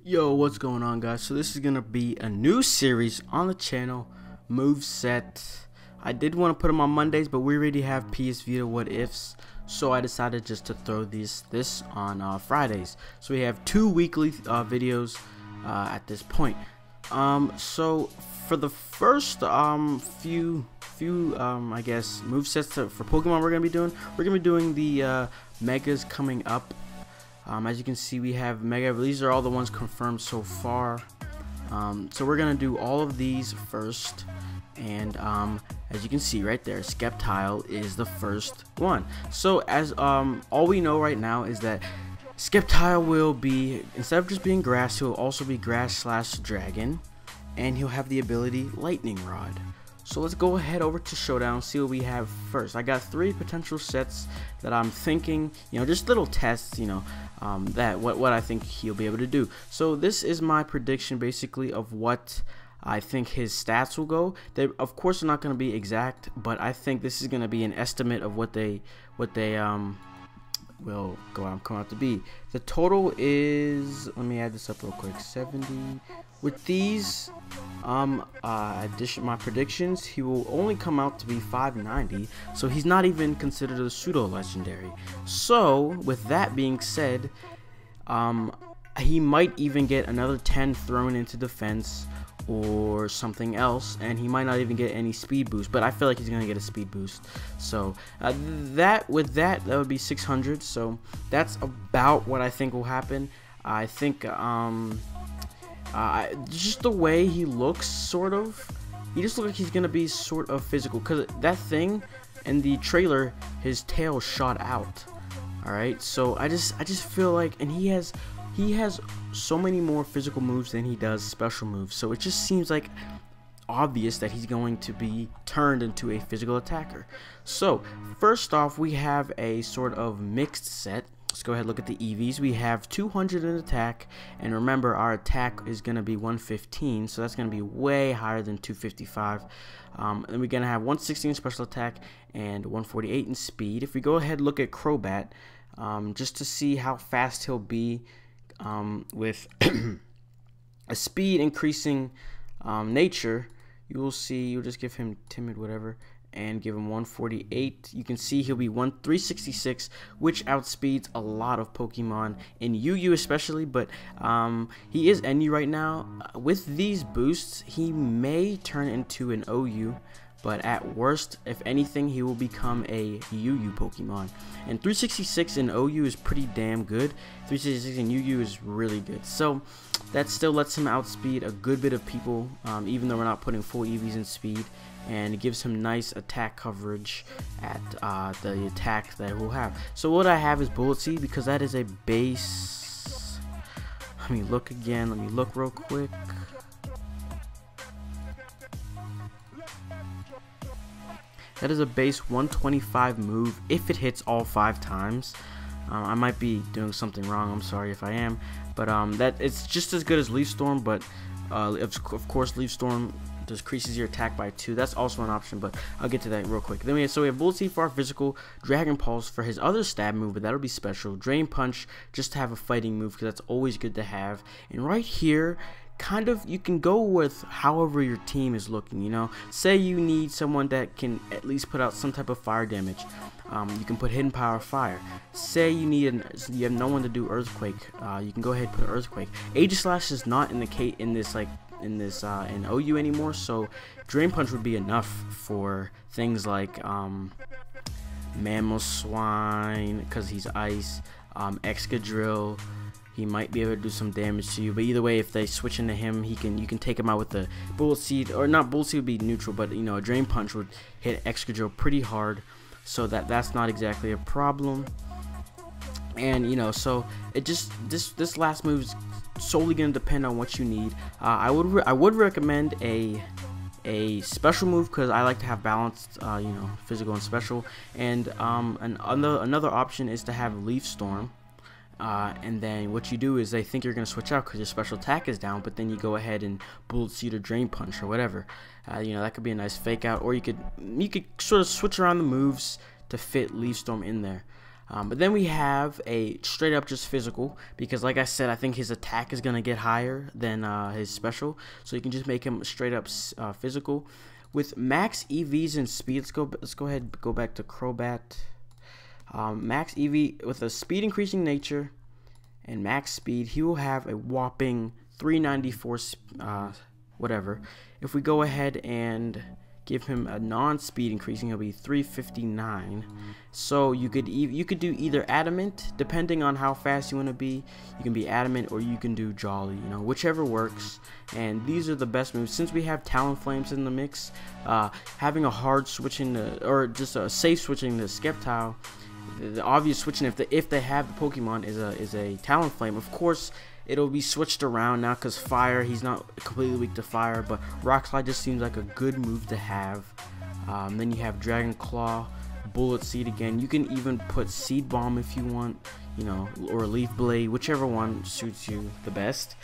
Yo, what's going on, guys? So this is gonna be a new series on the channel, Moveset. I did want to put them on Mondays, but we already have PS Vita what ifs, so I decided just to throw this on Fridays. So we have two weekly videos at this point. So for the first few I guess movesets for Pokemon we're gonna be doing the megas coming up. As you can see, we have Mega. These are all the ones confirmed so far. So we're gonna do all of these first, and as you can see right there, Sceptile is the first one. So as all we know right now is that Sceptile will be, instead of just being grass, he'll also be grass / dragon, and he'll have the ability Lightning Rod. So let's go ahead over to Showdown, see what we have first. I got 3 potential sets that I'm thinking, just little tests, that what I think he'll be able to do. So this is my prediction basically of what I think his stats will go. They of course are not going to be exact, but I think this is going to be an estimate of what they will come out to be. The total is, let me add this up real quick, 70. With these my predictions, he will only come out to be 590, so he's not even considered a pseudo legendary. So with that being said, he might even get another 10 thrown into defense or something else, and he might not even get any speed boost, but I feel like he's gonna get a speed boost. So that would be 600. So that's about what I think will happen. I think just the way he looks, he just looks like he's gonna be sort of physical, because that thing in the trailer, his tail shot out. Alright, so I just feel like, and he has so many more physical moves than he does special moves, so it just seems like obvious that he's going to be turned into a physical attacker. So first off, we have a sort of mixed set. Let's go ahead and look at the EVs. We have 200 in attack, and remember our attack is going to be 115, so that's going to be way higher than 255. And we're going to have 116 in special attack and 148 in speed. If we go ahead and look at Crobat, just to see how fast he'll be with a speed increasing nature, you'll just give him timid whatever and give him 148. You can see he'll be 366, which outspeeds a lot of Pokemon in UU especially, but he is NU right now. With these boosts, he may turn into an OU, but at worst, if anything, he will become a UU Pokemon. And 366 in OU is pretty damn good. 366 in UU is really good. So that still lets him outspeed a good bit of people, even though we're not putting full EVs in speed. And it gives him nice attack coverage at the attack that we'll have. So what I have is Bullet Seed, because that is a base. Let me look again. Let me look real quick. That is a base 125 move if it hits all 5 times. I might be doing something wrong. I'm sorry if I am, but it's just as good as Leaf Storm. But of course, Leaf Storm decreases your attack by 2. That's also an option, but I'll get to that real quick. Then we have Bullet Seed for our physical, Dragon Pulse for his other stab move, but that'll be special. Drain Punch just to have a fighting move, because that's always good to have. And right here, kind of, you can go with however your team is looking. Say you need someone that can at least put out some type of fire damage. You can put Hidden Power Fire. Say you have no one to do Earthquake. You can go ahead and put Earthquake. Aegislash is not in OU anymore, so Drain Punch would be enough for things like Mamoswine, because he's ice, Excadrill. He might be able to do some damage to you, but either way, if they switch into him, you can take him out with the Bullet Seed, or not. Bullet Seed would be neutral, but a Drain Punch would hit Excadrill pretty hard, so that's not exactly a problem. And so it just this last move is solely going to depend on what you need. I would recommend a special move, because I like to have balanced physical and special. And another option is to have Leaf Storm. And then what you do is they think you're going to switch out because your special attack is down, but then you go ahead and Bullet Seed or Drain Punch or whatever. That could be a nice fake out, or you could sort of switch around the moves to fit Leaf Storm in there. But then we have a straight up just physical, because like I said, I think his attack is gonna get higher than his special, so you can just make him straight up physical with max EVs and speed. Let's go ahead and go back to Crobat. Max EV with a speed increasing nature and max speed, he will have a whopping 394 whatever. If we go ahead and give him a non-speed increasing, it'll be 359. So you could do either adamant, depending on how fast you want to be. You can be adamant, or you can do jolly, you know, whichever works. And these are the best moves. Since we have Talonflames in the mix, having a hard switching or just a safe switching to Sceptile, the obvious switching if they have the Pokemon is a Talonflame. Of course, it'll be switched around now because fire, he's not completely weak to fire, but Rock Slide just seems like a good move to have. Then you have Dragon Claw, Bullet Seed again. You can even put Seed Bomb if you want, you know, or Leaf Blade, whichever one suits you the best.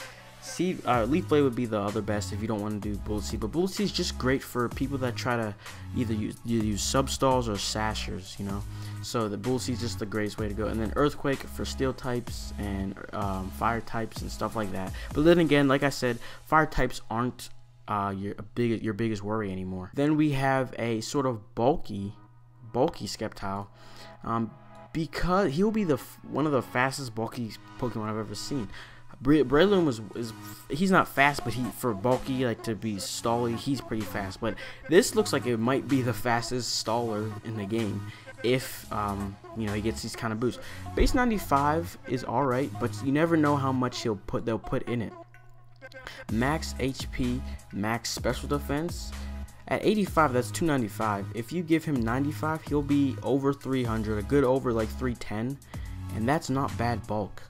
Leaf Blade would be the other best if you don't want to do Bullet Seed, but Bullet Seed is just great for people that try to either use Substalls or Sashers, you know. So the Bullet Seed is just the greatest way to go. And then Earthquake for Steel types and Fire types and stuff like that. But then again, like I said, Fire types aren't your biggest worry anymore. Then we have a sort of bulky Sceptile, because he'll be one of the fastest bulky Pokemon I've ever seen. Breloom he's not fast, but for bulky, like to be stally, he's pretty fast. But this looks like it might be the fastest staller in the game if you know, he gets these kind of boosts. Base 95 is alright, but you never know how much they'll put in it. Max HP, max special defense. At 85, that's 295. If you give him 95, he'll be over 300, a good over like 310, and that's not bad bulk.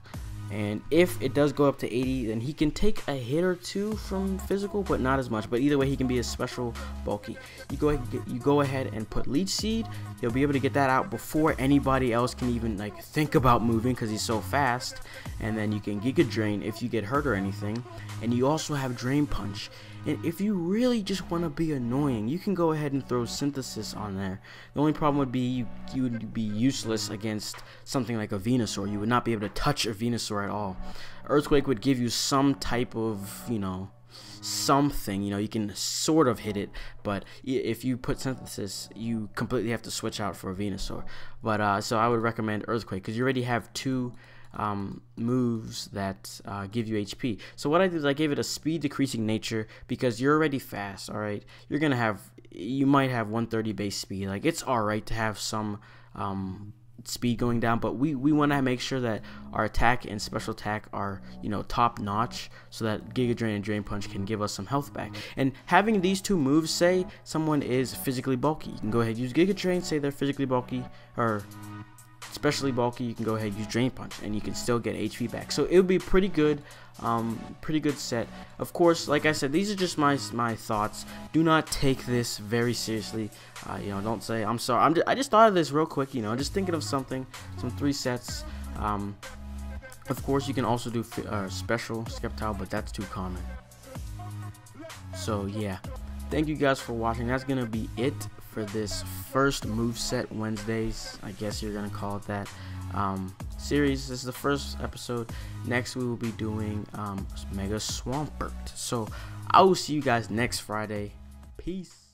And if it does go up to 80, then he can take a hit or two from physical, but not as much. But either way, he can be a special bulky. You go ahead and put Leech Seed. He'll be able to get that out before anybody else can even like think about moving, because he's so fast. And then you can Giga Drain if you get hurt or anything. And you also have Drain Punch. And if you really just want to be annoying, you can go ahead and throw Synthesis on there. The only problem would be you would be useless against something like a Venusaur. You would not be able to touch a Venusaur at all. Earthquake would give you some type of, you know, something, you know, you can sort of hit it, but if you put Synthesis, you completely have to switch out for a Venusaur. But so I would recommend Earthquake, because you already have two moves that give you HP. So what I did is I gave it a speed decreasing nature, because you're already fast. All right, you might have 130 base speed. Like, it's all right to have some speed going down, but we want to make sure that our attack and special attack are, you know, top notch, so that Giga Drain and Drain Punch can give us some health back. And having these two moves, say someone is physically bulky, you can go ahead and use Giga Drain. Say they're physically bulky or especially bulky, you can go ahead and use Drain Punch, and you can still get HP back. So it would be pretty good set. Of course, like I said, these are just my thoughts. Do not take this very seriously. You know, don't say I'm sorry. I just thought of this real quick. You know, just thinking of some 3 sets. Of course, you can also do special Sceptile, but that's too common. So yeah, thank you guys for watching. That's gonna be it for this first Moveset Wednesdays, I guess you're gonna call it that, series. This is the first episode. Next we will be doing Mega Swampert. So I will see you guys next Friday. Peace.